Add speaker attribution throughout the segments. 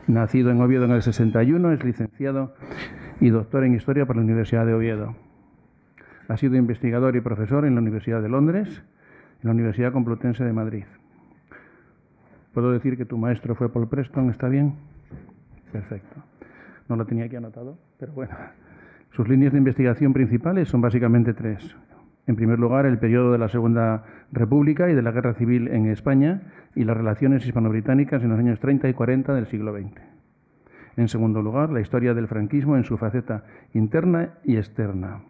Speaker 1: Nacido en Oviedo en el 61, es licenciado y doctor en Historia por la Universidad de Oviedo. Ha sido investigador y profesor en la Universidad de Londres y la Universidad Complutense de Madrid. ¿Puedo decir que tu maestro fue Paul Preston? ¿Está bien? Perfecto. No lo tenía aquí anotado, pero bueno. Sus líneas de investigación principales son básicamente tres. En primer lugar, el periodo de la Segunda República y de la Guerra Civil en España y las relaciones hispano-británicas en los años 30 y 40 del siglo XX. En segundo lugar, la historia del franquismo en su faceta interna y externa,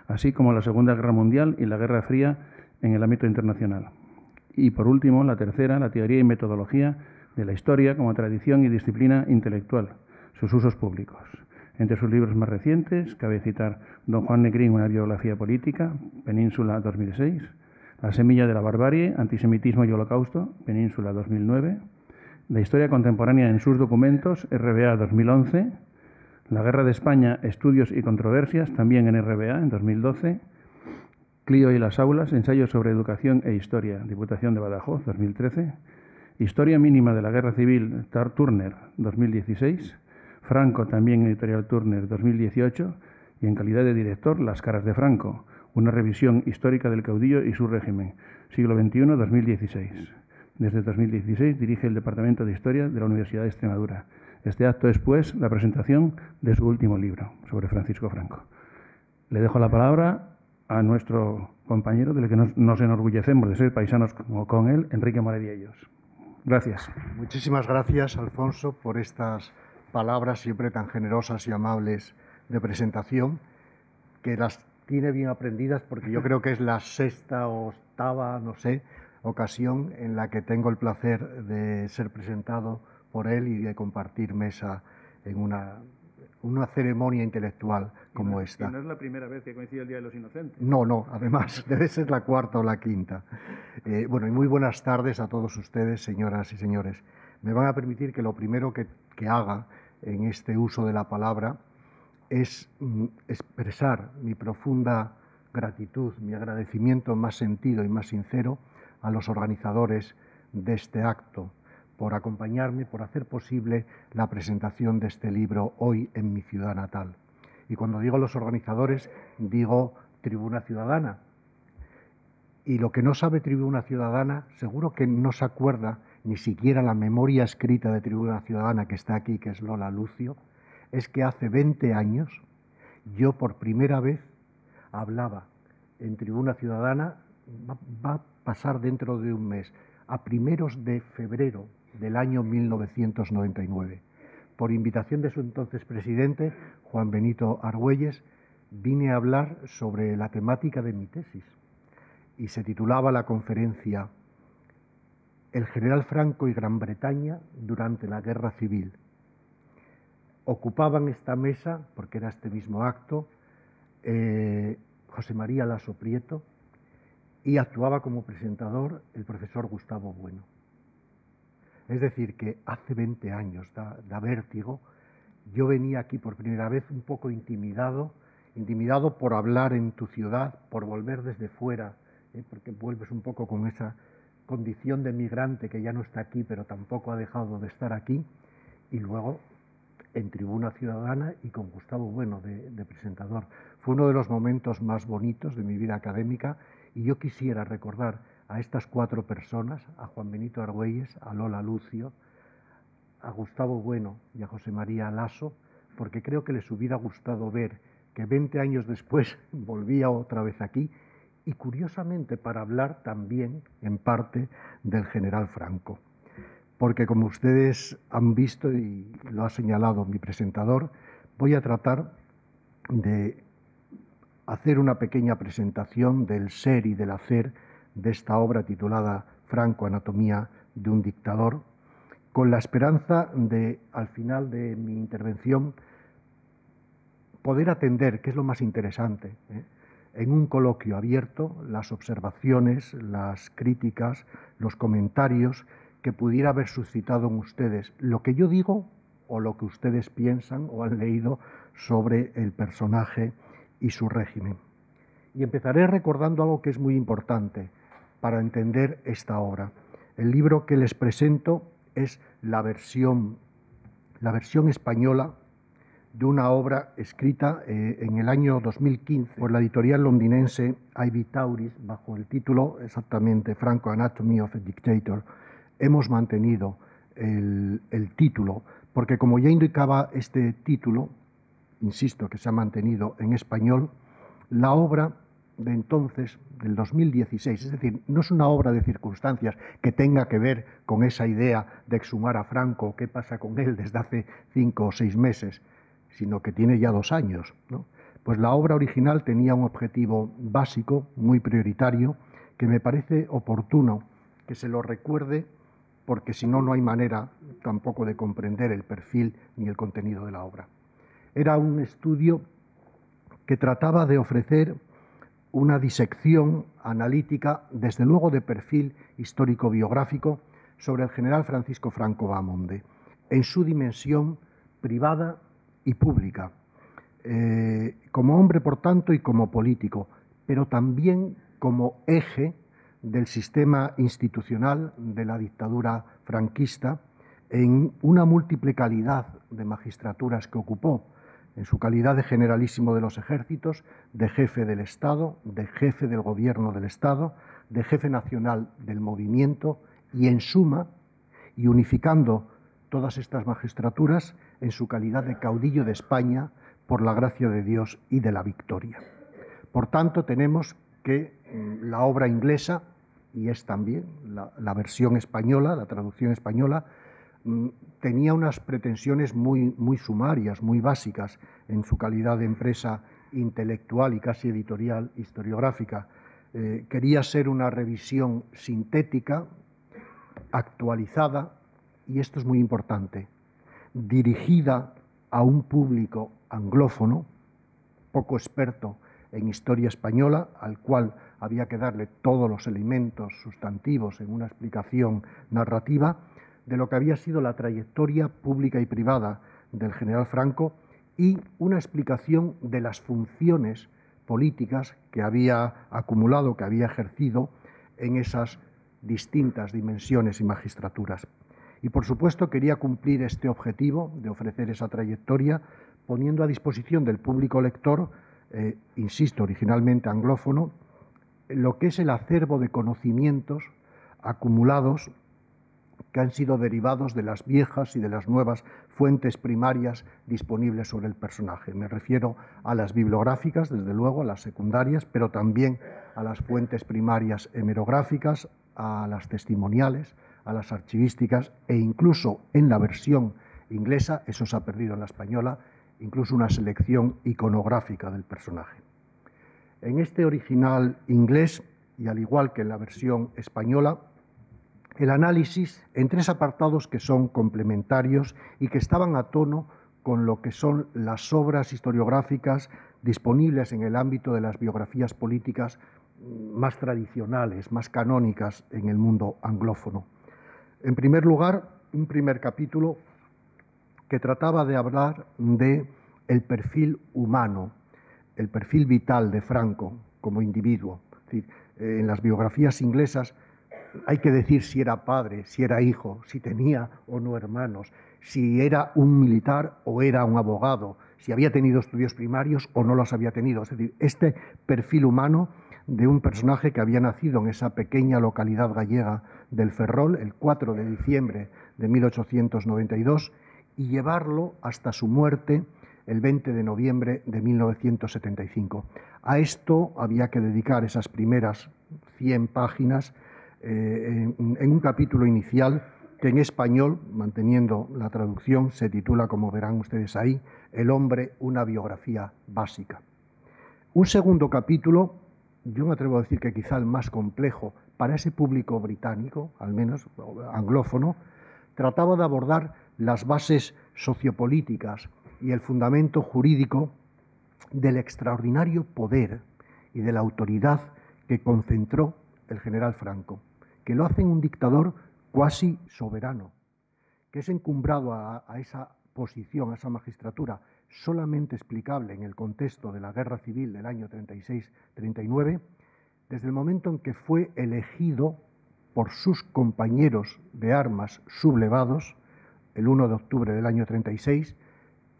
Speaker 1: así como la Segunda Guerra Mundial y la Guerra Fría en el ámbito internacional. Y por último, la tercera, la teoría y metodología de la historia como tradición y disciplina intelectual, sus usos públicos. Entre sus libros más recientes, cabe citar Don Juan Negrín, una biografía política, Península 2006, La semilla de la barbarie, Antisemitismo y Holocausto, Península 2009, La historia contemporánea en sus documentos, RBA 2011, La guerra de España, estudios y controversias, también en RBA en 2012, Clio y las aulas, ensayos sobre educación e historia, Diputación de Badajoz 2013, Historia mínima de la guerra civil, Turner 2016, Franco, también editorial Turner 2018, y en calidad de director, Las caras de Franco, una revisión histórica del caudillo y su régimen, siglo XXI, 2016. Desde 2016 dirige el Departamento de Historia de la Universidad de Extremadura. Este acto es, pues, la presentación de su último libro sobre Francisco Franco. Le dejo la palabra a nuestro compañero, del que nos enorgullecemos de ser paisanos con él, Enrique Morediellos. Gracias.
Speaker 2: Muchísimas gracias, Alfonso, por estas palabras siempre tan generosas y amables de presentación, que las tiene bien aprendidas porque yo creo que es la sexta o octava, no sé, ocasión en la que tengo el placer de ser presentado por él y de compartir mesa en una ceremonia intelectual como esta.
Speaker 1: Y no es la primera vez que coincide el Día de los Inocentes.
Speaker 2: No, además debe ser la cuarta o la quinta. Bueno, y muy buenas tardes a todos ustedes, señoras y señores. Me van a permitir que lo primero que haga en este uso de la palabra es expresar mi profunda gratitud, mi agradecimiento más sentido y más sincero a los organizadores de este acto por acompañarme, por hacer posible la presentación de este libro hoy en mi ciudad natal. Y cuando digo los organizadores, digo Tribuna Ciudadana. Y lo que no sabe Tribuna Ciudadana, seguro que no se acuerda ni siquiera la memoria escrita de Tribuna Ciudadana que está aquí, que es Lola Lucio, es que hace 20 años yo por primera vez hablaba en Tribuna Ciudadana, va a pasar dentro de un mes, a primeros de febrero del año 1999. Por invitación de su entonces presidente, Juan Benito Argüelles, vine a hablar sobre la temática de mi tesis y se titulaba la conferencia El general Franco y Gran Bretaña durante la Guerra Civil. Ocupaban esta mesa, porque era este mismo acto, José María Lasso Prieto, y actuaba como presentador el profesor Gustavo Bueno. Es decir, que hace 20 años, da vértigo, yo venía aquí por primera vez un poco intimidado por hablar en tu ciudad, por volver desde fuera, porque vuelves un poco con esa condición de migrante que ya no está aquí, pero tampoco ha dejado de estar aquí, y luego en Tribuna Ciudadana y con Gustavo Bueno de presentador. Fue uno de los momentos más bonitos de mi vida académica y yo quisiera recordar a estas 4 personas, a Juan Benito Argüelles, a Lola Lucio, a Gustavo Bueno y a José María Lasso, porque creo que les hubiera gustado ver que 20 años después volvía otra vez aquí y curiosamente para hablar también en parte del general Franco. Porque como ustedes han visto y lo ha señalado mi presentador, voy a tratar de hacer una pequeña presentación del ser y del hacer de esta obra titulada Franco, anatomía de un dictador, con la esperanza de, al final de mi intervención, poder atender, que es lo más interesante, en un coloquio abierto, las observaciones, las críticas, los comentarios que pudiera haber suscitado en ustedes lo que yo digo o lo que ustedes piensan o han leído sobre el personaje y su régimen. Y empezaré recordando algo que es muy importante para entender esta obra. El libro que les presento es la versión española de una obra escrita en el año 2015 por la editorial londinense Ivy Tauris, bajo el título exactamente Franco, Anatomy of a Dictator. Hemos mantenido el título, porque como ya indicaba este título, insisto que se ha mantenido en español, la obra de entonces, del 2016, es decir, no es una obra de circunstancias que tenga que ver con esa idea de exhumar a Franco, qué pasa con él desde hace 5 o 6 meses, sino que tiene ya 2 años, ¿no? Pues la obra original tenía un objetivo básico, muy prioritario, que me parece oportuno que se lo recuerde, porque si no, no hay manera tampoco de comprender el perfil ni el contenido de la obra. Era un estudio que trataba de ofrecer una disección analítica, desde luego de perfil histórico-biográfico, sobre el general Francisco Franco Bahamonde, en su dimensión privada y pública, como hombre, por tanto, y como político, pero también como eje del sistema institucional de la dictadura franquista en una múltiple calidad de magistraturas que ocupó, en su calidad de generalísimo de los ejércitos, de jefe del Estado, de jefe del gobierno del Estado, de jefe nacional del movimiento y, en suma, y unificando todas estas magistraturas, en su calidad de caudillo de España por la gracia de Dios y de la victoria. Por tanto, tenemos que la obra inglesa, y es también la versión española, la traducción española, tenía unas pretensiones muy sumarias, muy básicas, en su calidad de empresa intelectual y casi editorial historiográfica. Quería ser una revisión sintética, actualizada, y esto es muy importante, dirigida a un público anglófono, poco experto en historia española, al cual había que darle todos los elementos sustantivos en una explicación narrativa de lo que había sido la trayectoria pública y privada del general Franco y una explicación de las funciones políticas que había acumulado, que había ejercido en esas distintas dimensiones y magistraturas. Y, por supuesto, quería cumplir este objetivo de ofrecer esa trayectoria poniendo a disposición del público lector, insisto, originalmente anglófono, lo que es el acervo de conocimientos acumulados que han sido derivados de las viejas y de las nuevas fuentes primarias disponibles sobre el personaje. Me refiero a las bibliográficas, desde luego, a las secundarias, pero también a las fuentes primarias hemerográficas, a las testimoniales, a las archivísticas e incluso en la versión inglesa, eso se ha perdido en la española, incluso una selección iconográfica del personaje. En este original inglés, y al igual que en la versión española, el análisis en 3 apartados que son complementarios y que estaban a tono con lo que son las obras historiográficas disponibles en el ámbito de las biografías políticas más tradicionales, más canónicas en el mundo anglófono. En primer lugar, un primer capítulo que trataba de hablar de el perfil humano, el perfil vital de Franco como individuo. Es decir, en las biografías inglesas hay que decir si era padre, si era hijo, si tenía o no hermanos, si era un militar o era un abogado, si había tenido estudios primarios o no los había tenido. Es decir, este perfil humano de un personaje que había nacido en esa pequeña localidad gallega del Ferrol el 4 de diciembre de 1892 y llevarlo hasta su muerte el 20 de noviembre de 1975. A esto había que dedicar esas primeras 100 páginas en un capítulo inicial que en español, manteniendo la traducción, se titula, como verán ustedes ahí, El hombre, una biografía básica. Un segundo capítulo, yo me atrevo a decir que quizá el más complejo para ese público británico, al menos anglófono, trataba de abordar las bases sociopolíticas y el fundamento jurídico del extraordinario poder y de la autoridad que concentró el general Franco, que lo hace un dictador cuasi soberano, que es encumbrado a esa posición a esa magistratura solamente explicable en el contexto de la Guerra Civil del año 36-39, desde el momento en que fue elegido por sus compañeros de armas sublevados, el 1 de octubre del año 36,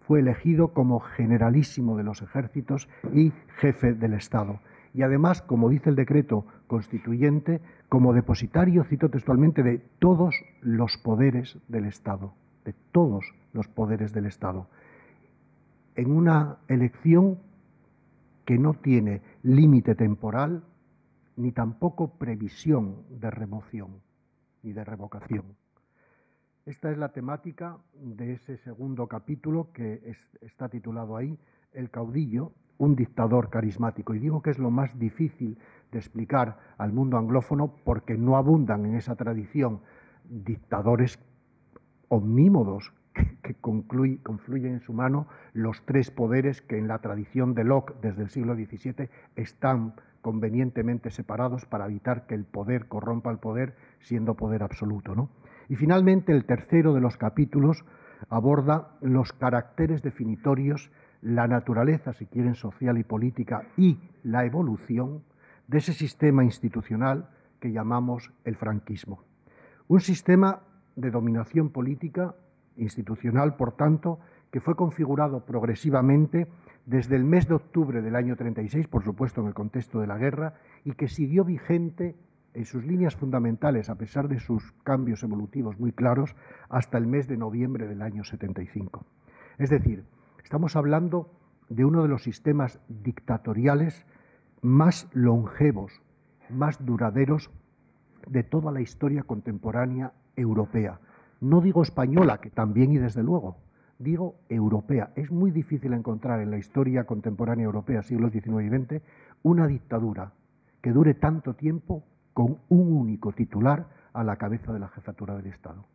Speaker 2: fue elegido como generalísimo de los ejércitos y jefe del Estado. Y además, como dice el decreto constituyente, como depositario, cito textualmente, de todos los poderes del Estado, de todos los poderes del Estado, en una elección que no tiene límite temporal ni tampoco previsión de remoción ni de revocación. Esta es la temática de ese segundo capítulo que está titulado ahí, El caudillo, un dictador carismático. Y digo que es lo más difícil de explicar al mundo anglófono porque no abundan en esa tradición dictadores omnímodos que confluyen en su mano los tres poderes que en la tradición de Locke desde el siglo XVII están convenientemente separados para evitar que el poder corrompa al poder siendo poder absoluto, ¿no? Y finalmente el tercero de los capítulos aborda los caracteres definitorios, la naturaleza, si quieren, social y política y la evolución de ese sistema institucional que llamamos el franquismo. Un sistema de dominación política, institucional, por tanto, que fue configurado progresivamente desde el mes de octubre del año 36, por supuesto en el contexto de la guerra, y que siguió vigente en sus líneas fundamentales, a pesar de sus cambios evolutivos muy claros, hasta el mes de noviembre del año 75. Es decir, estamos hablando de uno de los sistemas dictatoriales más longevos, más duraderos de toda la historia contemporánea europea. No digo española, que también y desde luego, digo europea. Es muy difícil encontrar en la historia contemporánea europea, siglos XIX y XX, una dictadura que dure tanto tiempo con un único titular a la cabeza de la jefatura del Estado.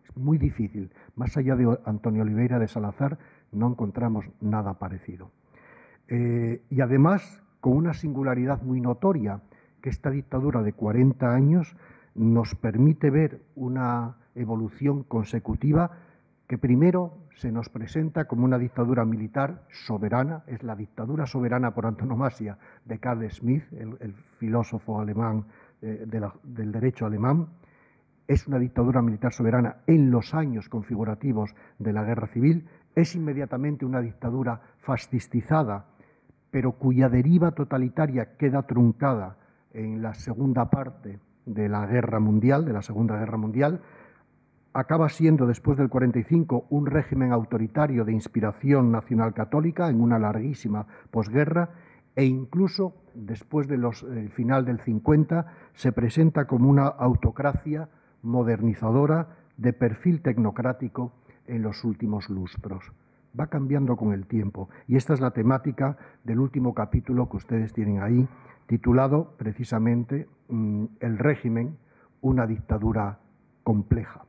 Speaker 2: Es muy difícil. Más allá de Antonio Oliveira de Salazar, no encontramos nada parecido. Y además, con una singularidad muy notoria, que esta dictadura de 40 años nos permite ver una evolución consecutiva que primero se nos presenta como una dictadura militar soberana, es la dictadura soberana por antonomasia de Carl Schmitt, el filósofo alemán del derecho alemán. Es una dictadura militar soberana en los años configurativos de la Guerra Civil, es inmediatamente una dictadura fascistizada, pero cuya deriva totalitaria queda truncada en la segunda parte de la Guerra Mundial, de la Segunda Guerra Mundial. Acaba siendo, después del 45, un régimen autoritario de inspiración nacional católica en una larguísima posguerra, e incluso después del final del 50 se presenta como una autocracia modernizadora de perfil tecnocrático en los últimos lustros. Va cambiando con el tiempo, y esta es la temática del último capítulo que ustedes tienen ahí, titulado precisamente El régimen, una dictadura compleja.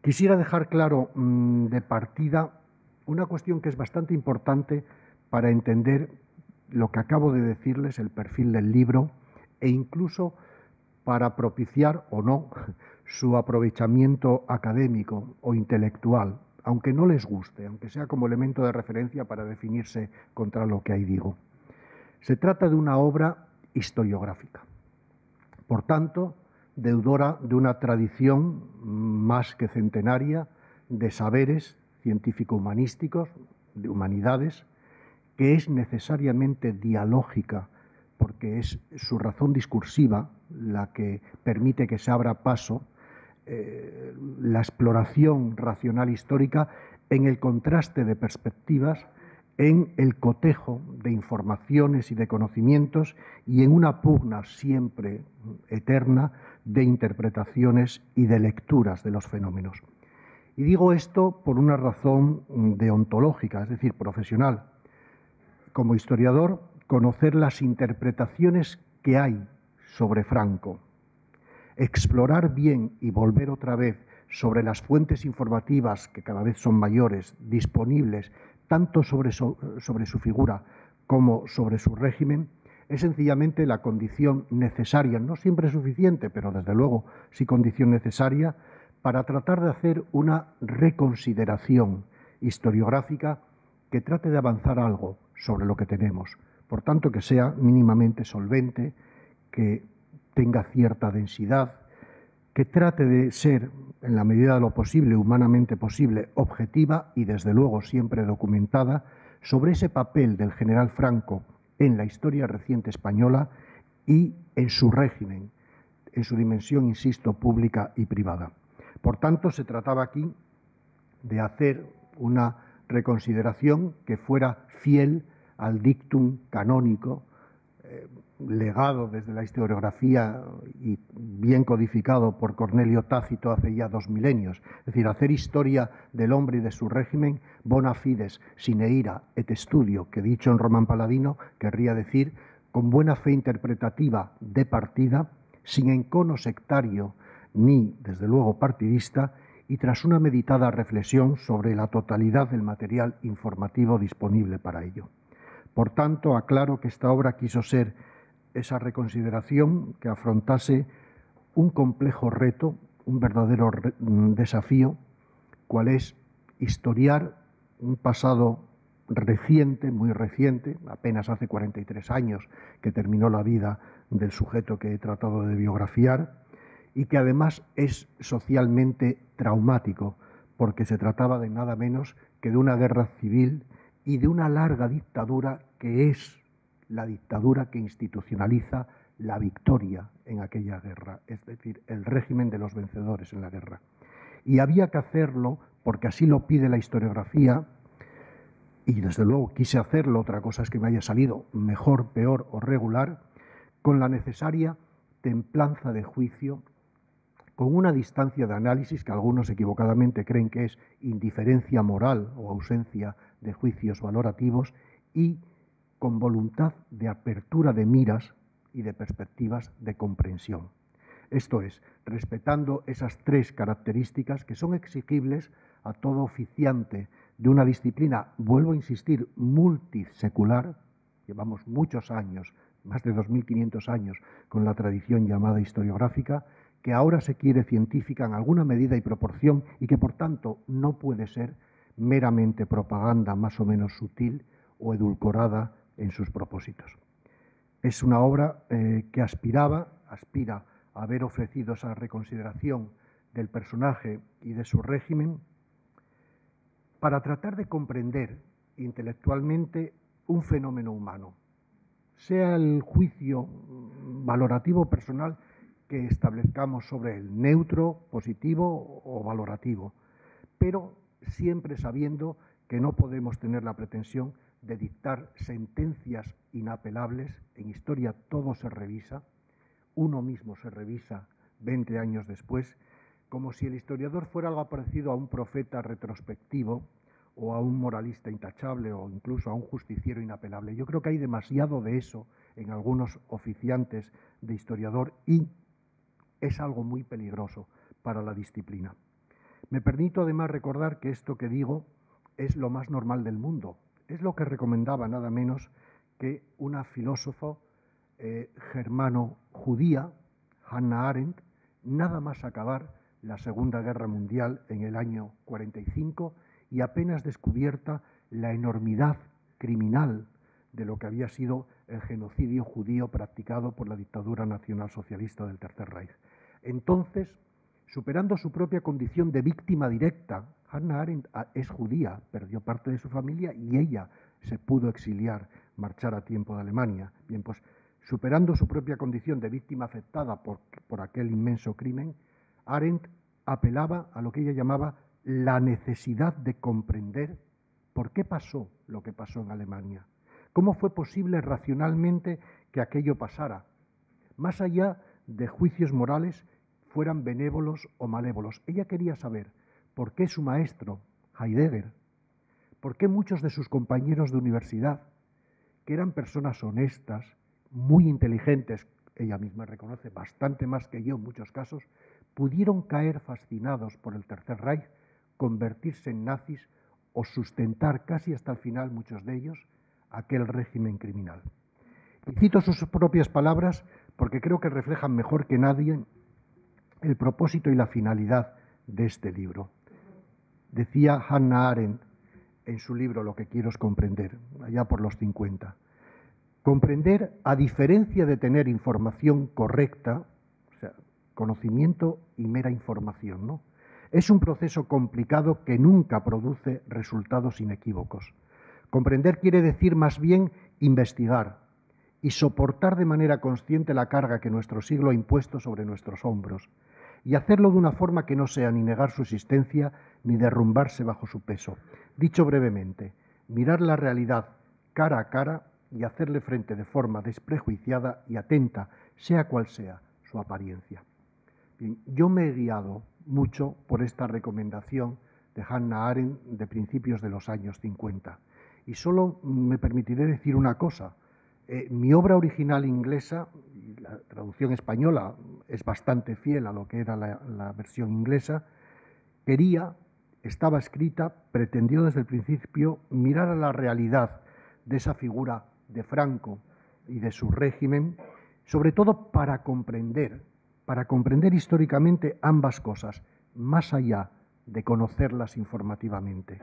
Speaker 2: Quisiera dejar claro de partida una cuestión que es bastante importante para entender lo que acabo de decirles, el perfil del libro, e incluso para propiciar o no su aprovechamiento académico o intelectual, aunque no les guste, aunque sea como elemento de referencia para definirse contra lo que ahí digo. Se trata de una obra historiográfica, por tanto, deudora de una tradición más que centenaria de saberes científico-humanísticos, de humanidades, que es necesariamente dialógica, porque es su razón discursiva la que permite que se abra paso la exploración racional histórica en el contraste de perspectivas, en el cotejo de informaciones y de conocimientos y en una pugna siempre eterna de interpretaciones y de lecturas de los fenómenos. Y digo esto por una razón deontológica, es decir, profesional. Como historiador, conocer las interpretaciones que hay sobre Franco, explorar bien y volver otra vez sobre las fuentes informativas, que cada vez son mayores, disponibles tanto sobre su figura como sobre su régimen, es sencillamente la condición necesaria, no siempre suficiente, pero desde luego sí condición necesaria, para tratar de hacer una reconsideración historiográfica que trate de avanzar algo sobre lo que tenemos. Por tanto, que sea mínimamente solvente, que tenga cierta densidad, que trate de ser, en la medida de lo posible, humanamente posible, objetiva y, desde luego, siempre documentada sobre ese papel del general Franco en la historia reciente española y en su régimen, en su dimensión, insisto, pública y privada. Por tanto, se trataba aquí de hacer una reconsideración que fuera fiel al dictum canónico, legado desde la historiografía y bien codificado por Cornelio Tácito hace ya 2 milenios. Es decir, hacer historia del hombre y de su régimen, bona fides, sine ira et studio, que dicho en Román Paladino querría decir con buena fe interpretativa de partida, sin encono sectario ni, desde luego, partidista, y tras una meditada reflexión sobre la totalidad del material informativo disponible para ello. Por tanto, aclaro que esta obra quiso ser esa reconsideración que afrontase un complejo reto, un verdadero desafío, cual es historiar un pasado reciente, muy reciente, apenas hace 43 años que terminó la vida del sujeto que he tratado de biografiar, y que además es socialmente traumático, porque se trataba de nada menos que de una guerra civil y de una larga dictadura que es la dictadura que institucionaliza la victoria en aquella guerra, es decir, el régimen de los vencedores en la guerra. Y había que hacerlo porque así lo pide la historiografía, y desde luego quise hacerlo, otra cosa es que me haya salido mejor, peor o regular, con la necesaria templanza de juicio, con una distancia de análisis que algunos equivocadamente creen que es indiferencia moral o ausencia de juicios valorativos, y con voluntad de apertura de miras y de perspectivas de comprensión. Esto es, respetando esas 3 características que son exigibles a todo oficiante de una disciplina, vuelvo a insistir, multisecular. Llevamos muchos años, más de 2500 años, con la tradición llamada historiográfica, que ahora se quiere científica en alguna medida y proporción y que por tanto no puede ser meramente propaganda más o menos sutil o edulcorada en sus propósitos. Es una obra que aspira a haber ofrecido esa reconsideración del personaje y de su régimen para tratar de comprender intelectualmente un fenómeno humano, sea el juicio valorativo personal que establezcamos sobre el neutro, positivo o valorativo, pero siempre sabiendo que no podemos tener la pretensión de dictar sentencias inapelables. En historia todo se revisa, uno mismo se revisa 20 años después, como si el historiador fuera algo parecido a un profeta retrospectivo o a un moralista intachable o incluso a un justiciero inapelable. Yo creo que hay demasiado de eso en algunos oficiantes de historiador y es algo muy peligroso para la disciplina. Me permito además recordar que esto que digo es lo más normal del mundo. Es lo que recomendaba nada menos que una filósofa germano-judía, Hannah Arendt, nada más acabar la Segunda Guerra Mundial en el año 45 y apenas descubierta la enormidad criminal de lo que había sido el genocidio judío practicado por la dictadura nacionalsocialista del Tercer Reich. Entonces, superando su propia condición de víctima directa, Hannah Arendt es judía, perdió parte de su familia y ella se pudo exiliar, marchar a tiempo de Alemania. Bien, pues superando su propia condición de víctima afectada por aquel inmenso crimen, Arendt apelaba a lo que ella llamaba la necesidad de comprender por qué pasó lo que pasó en Alemania. ¿Cómo fue posible racionalmente que aquello pasara? Más allá de juicios morales, fueran benévolos o malévolos. Ella quería saber por qué su maestro, Heidegger, por qué muchos de sus compañeros de universidad, que eran personas honestas, muy inteligentes, ella misma reconoce bastante más que yo en muchos casos, pudieron caer fascinados por el Tercer Reich, convertirse en nazis o sustentar casi hasta el final, muchos de ellos, aquel régimen criminal. Y cito sus propias palabras porque creo que reflejan mejor que nadie el propósito y la finalidad de este libro. Decía Hannah Arendt en su libro Lo que quiero es comprender, allá por los 50. Comprender, a diferencia de tener información correcta, o sea, conocimiento y mera información, ¿no?, es un proceso complicado que nunca produce resultados inequívocos. Comprender quiere decir más bien investigar y soportar de manera consciente la carga que nuestro siglo ha impuesto sobre nuestros hombros, y hacerlo de una forma que no sea ni negar su existencia ni derrumbarse bajo su peso. Dicho brevemente, mirar la realidad cara a cara y hacerle frente de forma desprejuiciada y atenta, sea cual sea su apariencia. Bien, yo me he guiado mucho por esta recomendación de Hannah Arendt de principios de los años 50. Y solo me permitiré decir una cosa. Mi obra original inglesa, y la traducción española es bastante fiel a lo que era la versión inglesa, estaba escrita, pretendió desde el principio mirar a la realidad de esa figura de Franco y de su régimen, sobre todo para comprender históricamente ambas cosas, más allá de conocerlas informativamente.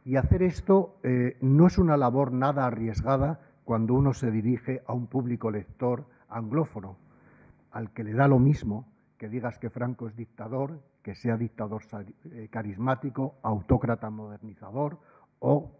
Speaker 2: Y hacer esto no es una labor nada arriesgada cuando uno se dirige a un público lector anglófono, al que le da lo mismo que digas que Franco es dictador, que sea dictador carismático, autócrata modernizador o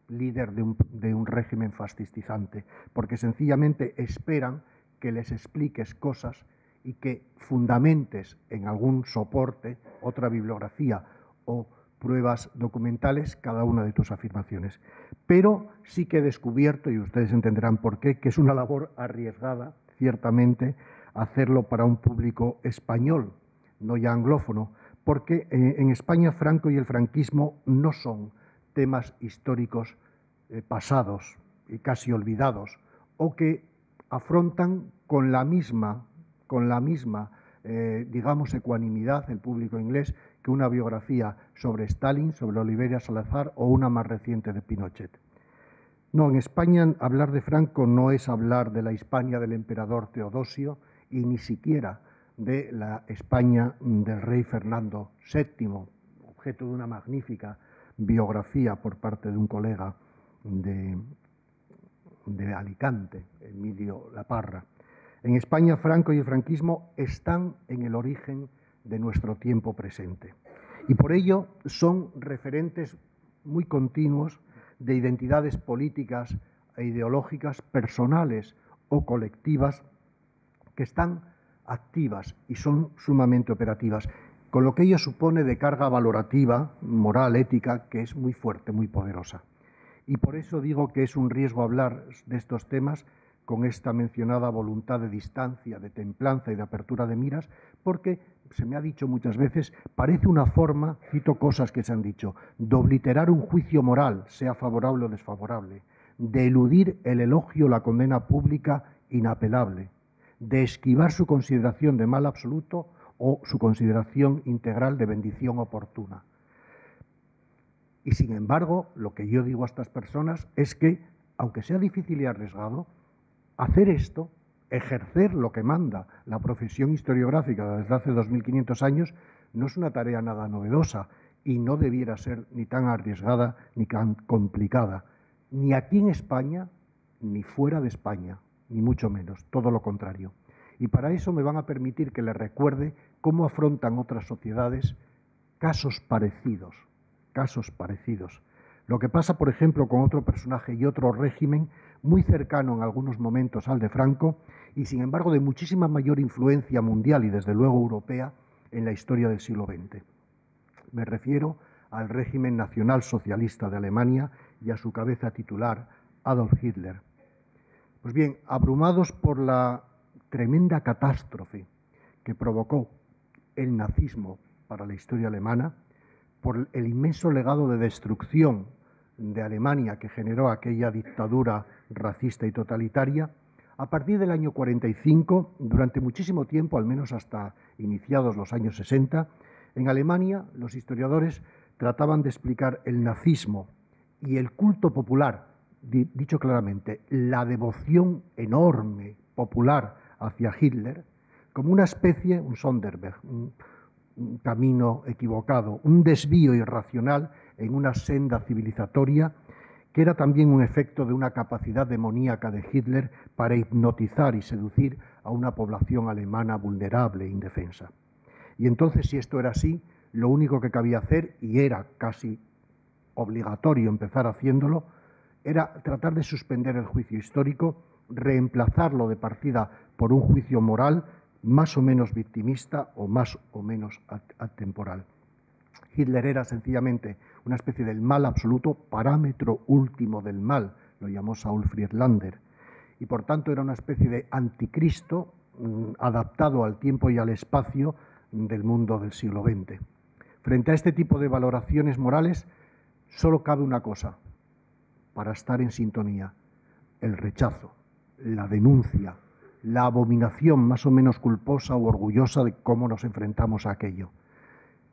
Speaker 2: líder de un régimen fascistizante, porque sencillamente esperan que les expliques cosas y que fundamentes en algún soporte, otra bibliografía o pruebas documentales cada una de tus afirmaciones. Pero sí que he descubierto, y ustedes entenderán por qué, que es una labor arriesgada, ciertamente, hacerlo para un público español, no ya anglófono, porque en España Franco y el franquismo no son temas históricos pasados y casi olvidados, o que afrontan con la misma digamos, ecuanimidad el público inglés que una biografía sobre Stalin, sobre Oliveira Salazar o una más reciente de Pinochet. No, en España hablar de Franco no es hablar de la Hispania del emperador Teodosio y ni siquiera de la España del rey Fernando VII, objeto de una magnífica biografía por parte de un colega de Alicante, Emilio Laparra. En España, Franco y el franquismo están en el origen de nuestro tiempo presente. Y por ello son referentes muy continuos de identidades políticas e ideológicas personales o colectivas que están activas y son sumamente operativas, con lo que ello supone de carga valorativa, moral, ética, que es muy fuerte, muy poderosa. Y por eso digo que es un riesgo hablar de estos temas con esta mencionada voluntad de distancia, de templanza y de apertura de miras, porque se me ha dicho muchas veces, parece una forma, cito cosas que se han dicho, de obliterar un juicio moral, sea favorable o desfavorable, de eludir el elogio o la condena pública inapelable, de esquivar su consideración de mal absoluto o su consideración integral de bendición oportuna. Y sin embargo, lo que yo digo a estas personas es que, aunque sea difícil y arriesgado, hacer esto, ejercer lo que manda la profesión historiográfica desde hace 2500 años, no es una tarea nada novedosa y no debiera ser ni tan arriesgada ni tan complicada, ni aquí en España, ni fuera de España, ni mucho menos, todo lo contrario. Y para eso me van a permitir que les recuerde cómo afrontan otras sociedades casos parecidos. Lo que pasa, por ejemplo, con otro personaje y otro régimen muy cercano en algunos momentos al de Franco y, sin embargo, de muchísima mayor influencia mundial y, desde luego, europea en la historia del siglo XX. Me refiero al régimen nacionalsocialista de Alemania y a su cabeza titular, Adolf Hitler. Pues bien, abrumados por la tremenda catástrofe que provocó el nazismo para la historia alemana, por el inmenso legado de destrucción de Alemania que generó aquella dictadura racista y totalitaria, a partir del año 45, durante muchísimo tiempo, al menos hasta iniciados los años 60, en Alemania los historiadores trataban de explicar el nazismo y el culto popular, dicho claramente, la devoción enorme popular hacia Hitler, como una especie, un Sonderberg, camino equivocado, un desvío irracional en una senda civilizatoria que era también un efecto de una capacidad demoníaca de Hitler para hipnotizar y seducir a una población alemana vulnerable e indefensa. Y entonces, si esto era así, lo único que cabía hacer, y era casi obligatorio empezar haciéndolo, era tratar de suspender el juicio histórico, reemplazarlo de partida por un juicio moral más o menos victimista o más o menos atemporal. Hitler era sencillamente una especie del mal absoluto, parámetro último del mal, lo llamó Saul Friedlander, y por tanto era una especie de anticristo adaptado al tiempo y al espacio del mundo del siglo XX. Frente a este tipo de valoraciones morales, solo cabe una cosa para estar en sintonía: el rechazo, la denuncia, la abominación más o menos culposa o orgullosa de cómo nos enfrentamos a aquello.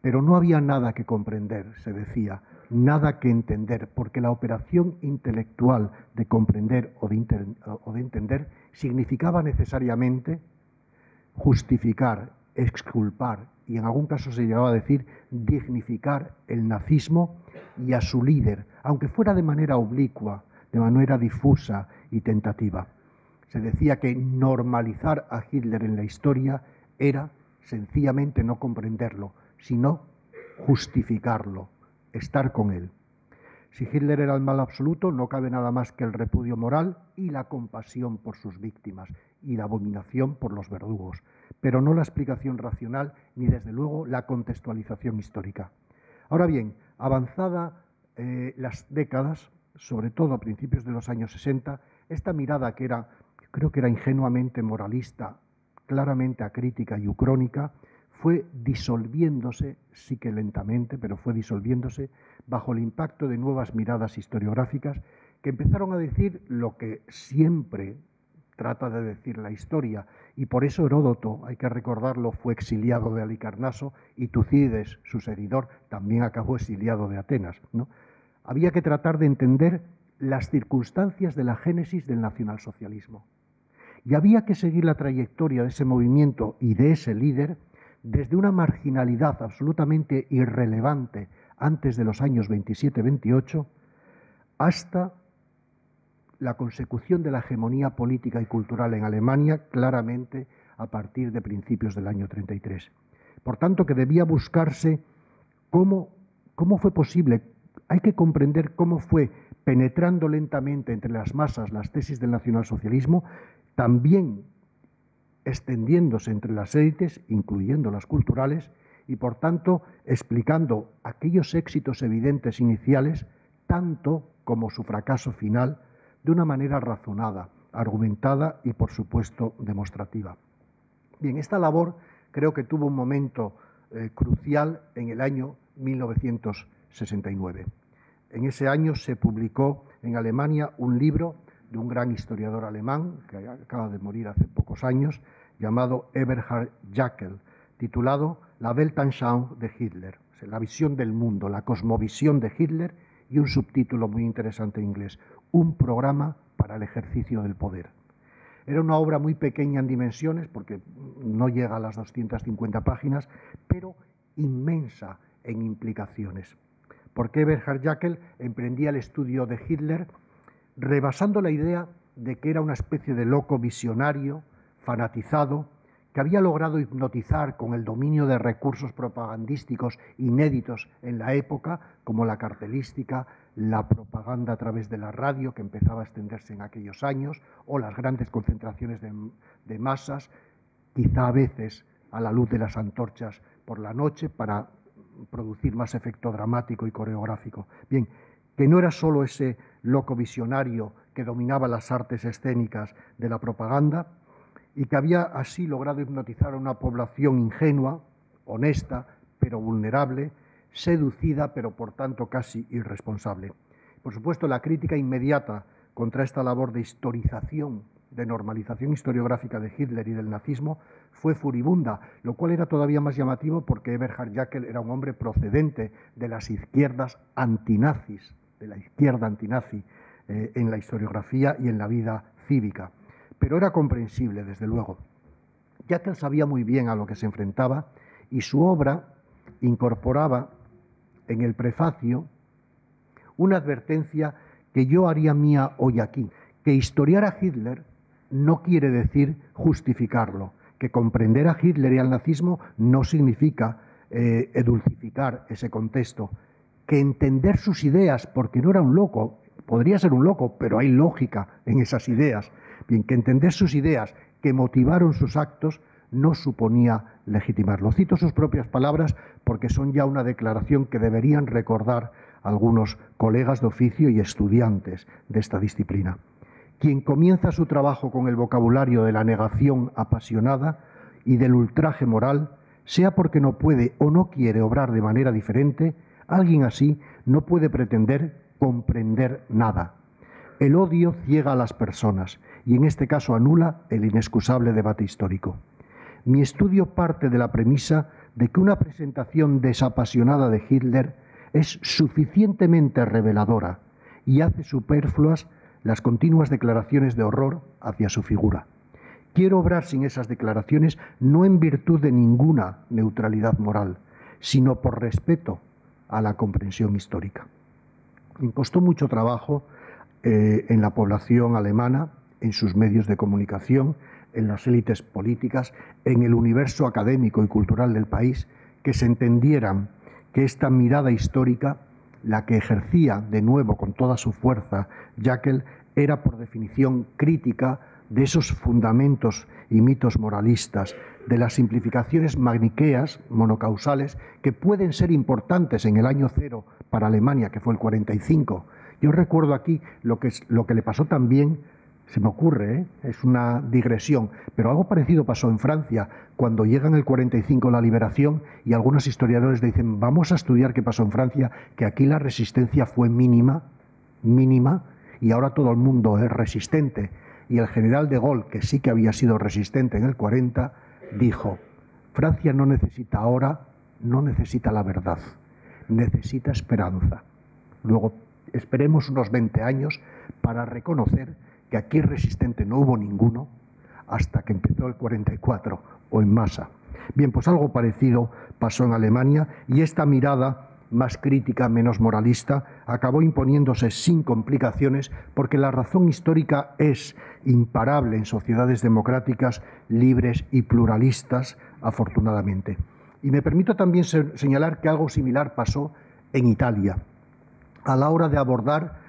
Speaker 2: Pero no había nada que comprender, se decía, nada que entender, porque la operación intelectual de comprender o de entender significaba necesariamente justificar, exculpar y en algún caso se llegaba a decir dignificar el nazismo y a su líder, aunque fuera de manera oblicua, de manera difusa y tentativa. Se decía que normalizar a Hitler en la historia era sencillamente no comprenderlo, sino justificarlo, estar con él. Si Hitler era el mal absoluto, no cabe nada más que el repudio moral y la compasión por sus víctimas y la abominación por los verdugos, pero no la explicación racional ni desde luego la contextualización histórica. Ahora bien, avanzada las décadas, sobre todo a principios de los años 60, esta mirada que creo que era ingenuamente moralista, claramente acrítica y ucrónica, fue disolviéndose, sí que lentamente, pero fue disolviéndose bajo el impacto de nuevas miradas historiográficas que empezaron a decir lo que siempre trata de decir la historia, y por eso Heródoto, hay que recordarlo, fue exiliado de Halicarnaso y Tucídides, su seguidor, también acabó exiliado de Atenas, ¿no? Había que tratar de entender las circunstancias de la génesis del nacionalsocialismo. Y había que seguir la trayectoria de ese movimiento y de ese líder desde una marginalidad absolutamente irrelevante antes de los años 27-28 hasta la consecución de la hegemonía política y cultural en Alemania, claramente a partir de principios del año 33. Por tanto, que debía buscarse cómo fue posible. Hay que comprender cómo fue penetrando lentamente entre las masas las tesis del nacionalsocialismo, también extendiéndose entre las élites, incluyendo las culturales, y por tanto explicando aquellos éxitos evidentes iniciales, tanto como su fracaso final, de una manera razonada, argumentada y, por supuesto, demostrativa. Bien, esta labor creo que tuvo un momento crucial en el año 1969. En ese año se publicó en Alemania un libro de un gran historiador alemán, que acaba de morir hace pocos años, llamado Eberhard Jäckel, titulado La Weltanschauung de Hitler, o sea, la visión del mundo, la cosmovisión de Hitler, y un subtítulo muy interesante en inglés, un programa para el ejercicio del poder. Era una obra muy pequeña en dimensiones, porque no llega a las 250 páginas, pero inmensa en implicaciones. Porque Eberhard Jäckel emprendía el estudio de Hitler rebasando la idea de que era una especie de loco visionario, fanatizado, que había logrado hipnotizar con el dominio de recursos propagandísticos inéditos en la época, como la cartelística, la propaganda a través de la radio, que empezaba a extenderse en aquellos años, o las grandes concentraciones de masas, quizá a veces a la luz de las antorchas por la noche, para producir más efecto dramático y coreográfico. Bien, que no era solo ese loco visionario que dominaba las artes escénicas de la propaganda, y que había así logrado hipnotizar a una población ingenua, honesta, pero vulnerable, seducida, pero por tanto casi irresponsable. Por supuesto, la crítica inmediata contra esta labor de historización, de normalización historiográfica de Hitler y del nazismo fue furibunda, lo cual era todavía más llamativo porque Eberhard Jäckel era un hombre procedente de las izquierdas antinazis, de la izquierda antinazi en la historiografía y en la vida cívica. Pero era comprensible, desde luego. Jäckel sabía muy bien a lo que se enfrentaba y su obra, incorporaba en el prefacio una advertencia que yo haría mía hoy aquí, que historiar a Hitler no quiere decir justificarlo, que comprender a Hitler y al nazismo no significa edulcificar ese contexto, que entender sus ideas, porque no era un loco, podría ser un loco, pero hay lógica en esas ideas, bien, que entender sus ideas que motivaron sus actos no suponía legitimarlo. Cito sus propias palabras porque son ya una declaración que deberían recordar algunos colegas de oficio y estudiantes de esta disciplina. Quien comienza su trabajo con el vocabulario de la negación apasionada y del ultraje moral, sea porque no puede o no quiere obrar de manera diferente, alguien así no puede pretender comprender nada. El odio ciega a las personas y en este caso anula el inexcusable debate histórico. Mi estudio parte de la premisa de que una presentación desapasionada de Hitler es suficientemente reveladora y hace superfluas las continuas declaraciones de horror hacia su figura. Quiero obrar sin esas declaraciones no en virtud de ninguna neutralidad moral, sino por respeto a la comprensión histórica. Me costó mucho trabajo en la población alemana, en sus medios de comunicación, en las élites políticas, en el universo académico y cultural del país, que se entendieran que esta mirada histórica, la que ejercía de nuevo con toda su fuerza Jäckel, era por definición crítica de esos fundamentos y mitos moralistas, de las simplificaciones maniqueas, monocausales, que pueden ser importantes en el año cero para Alemania, que fue el 45. Yo recuerdo aquí lo que le pasó también, se me ocurre, es una digresión, pero algo parecido pasó en Francia, cuando llega en el 45 la liberación y algunos historiadores dicen, vamos a estudiar qué pasó en Francia, que aquí la resistencia fue mínima, y ahora todo el mundo es resistente. Y el general de Gaulle, que sí que había sido resistente en el 40, dijo, Francia no necesita ahora, no necesita la verdad, necesita esperanza. Luego esperemos unos 20 años para reconocer que aquí resistente no hubo ninguno hasta que empezó el 44 o en masa. Bien, pues algo parecido pasó en Alemania y esta mirada más crítica, menos moralista, acabó imponiéndose sin complicaciones porque la razón histórica es imparable en sociedades democráticas, libres y pluralistas, afortunadamente. Y me permito también señalar que algo similar pasó en Italia, a la hora de abordar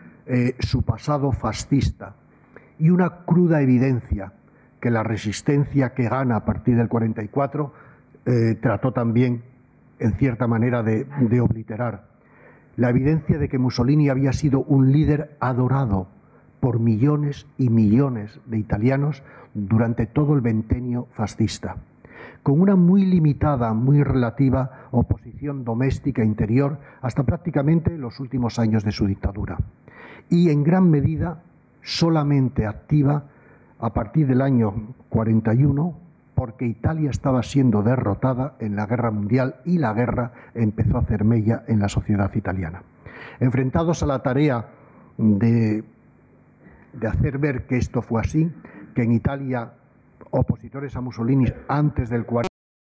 Speaker 2: su pasado fascista y una cruda evidencia que la resistencia que gana a partir del 44 trató también en cierta manera de obliterar. La evidencia de que Mussolini había sido un líder adorado por millones y millones de italianos durante todo el ventenio fascista, con una muy limitada, muy relativa oposición doméstica e interior hasta prácticamente los últimos años de su dictadura, y en gran medida solamente activa a partir del año 41, porque Italia estaba siendo derrotada en la guerra mundial y la guerra empezó a hacer mella en la sociedad italiana. Enfrentados a la tarea de hacer ver que esto fue así, que en Italia opositores a Mussolini antes del 40